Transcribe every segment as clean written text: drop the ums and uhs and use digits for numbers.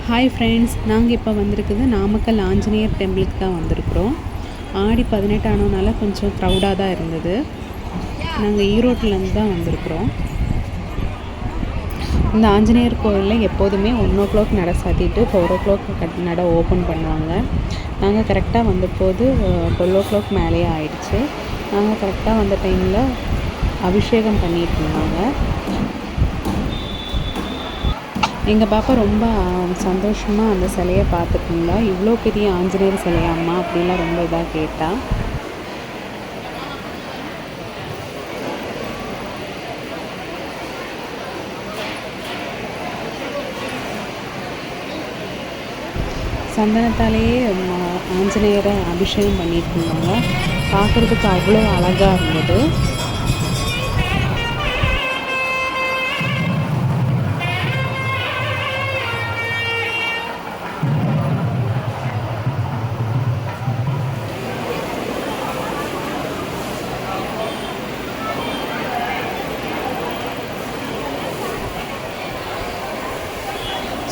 Hi friends, நாங்கள் இப்போ வந்திருக்குது நாமக்கல் ஆஞ்சநேயர் டெம்பிளுக்கு தான் வந்திருக்கிறோம். ஆடி 18 ஆனதுனால கொஞ்சம் க்ரௌடாக தான் இருந்தது. நாங்கள் ஈரோட்டிலேருந்து தான் வந்திருக்கிறோம். இந்த ஆஞ்சநேயர் கோயிலில் எப்போதுமே 1 o'clock நடை சாத்திட்டு 4 o'clock நடை ஓப்பன் பண்ணுவாங்க. நாங்கள் கரெக்டாக வந்தபோது 12 o'clock மேலேயே ஆயிடுச்சு. நாங்கள் கரெக்டாக வந்த டைமில் அபிஷேகம் பண்ணிகிட்டு இருந்தாங்க. எங்கள் பாப்பா ரொம்ப சந்தோஷமாக அந்த சிலையை பார்த்துட்டு இருந்தா. இவ்வளோ பெரிய ஆஞ்சநேயர் சிலையாம்மா அப்படிலாம் ரொம்ப இதாக கேட்டா. சந்தனத்தாலேயே ஆஞ்சநேயரை அபிஷேகம் பண்ணிட்டு இருந்தாங்க. பார்க்குறதுக்கு அவ்வளோ அழகாக இருந்தது.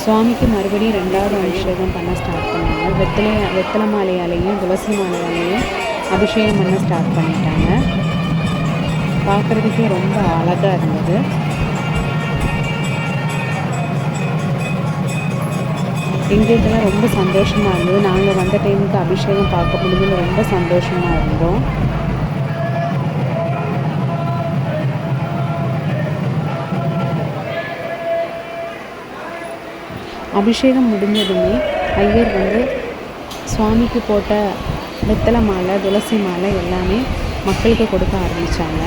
சுவாமிக்கு மறுபடியும் 2வது அபிஷேகம் பண்ண ஸ்டார்ட் பண்ணாங்க. வெத்தலை மாலையாலேயும் துளசி மாலையாலேயும் அபிஷேகம் பண்ண ஸ்டார்ட் பண்ணிட்டாங்க. பார்க்குறதுக்கே ரொம்ப அழகாக இருந்தது. எங்களுக்கெல்லாம் ரொம்ப சந்தோஷமாக இருந்தது. நாங்கள் வந்த டைமுக்கு அபிஷேகம் பார்க்க முடிஞ்சதில் ரொம்ப சந்தோஷமாக இருந்தோம். அபிஷேகம் முடிஞ்சதுமே ஐயர் சுவாமிக்கு போட்ட வெத்தலை மாலை துளசி மாலை எல்லாமே மக்களுக்கு கொடுக்க ஆரம்பித்தாங்க.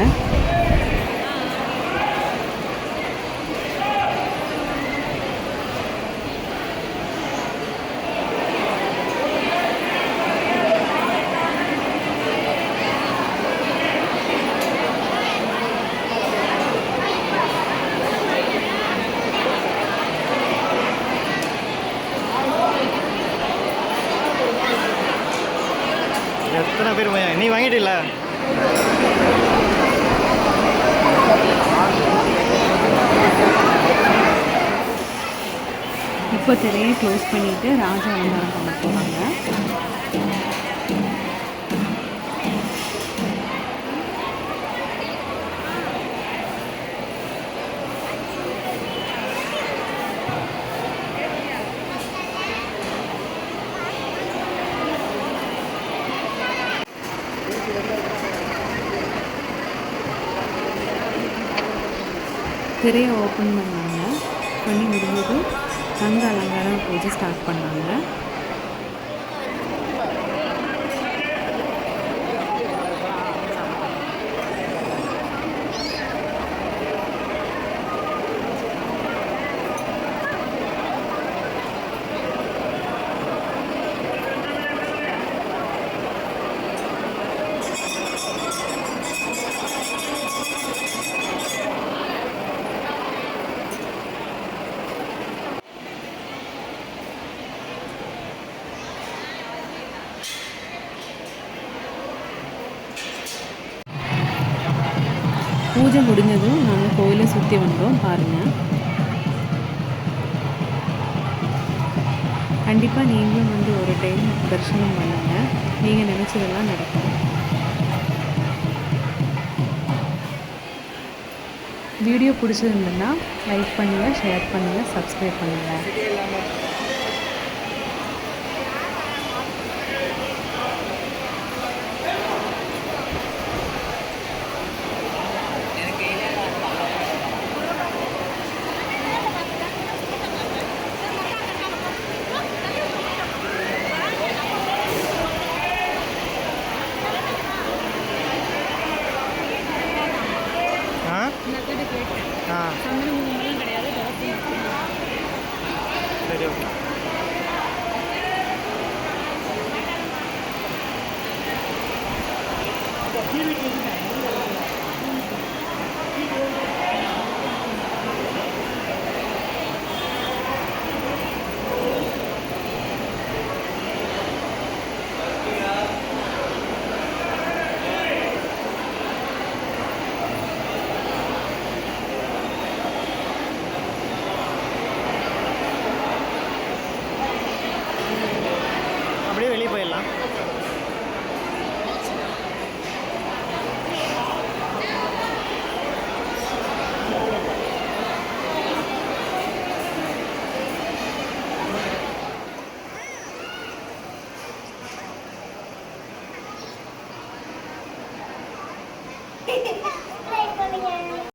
எத்தனை பேர் நீ வாங்கிட்டில்ல? இப்போ திரையை க்ளோஸ் பண்ணிவிட்டு ராஜா அலங்காரம் பண்ண போகிறாங்க. திரையை ஓப்பன் பண்ணி முடிஞ்சது தங்க அலங்காரம் பூஜை ஸ்டார்ட் பண்ணாங்க. பூஜை முடிஞ்சதும் நாங்கள் கோயிலை சுற்றி வந்தோம். பாருங்கள், கண்டிப்பாக நீங்களும் ஒரு டைம் தரிசனம் பண்ணுங்கள். நீங்கள் நினச்சதெல்லாம் நடக்கும். வீடியோ பிடிச்சிருந்ததுன்னா லைக் பண்ணுங்கள், ஷேர் பண்ணுங்கள், சப்ஸ்கிரைப் பண்ணுங்கள். சரி, ஓகே.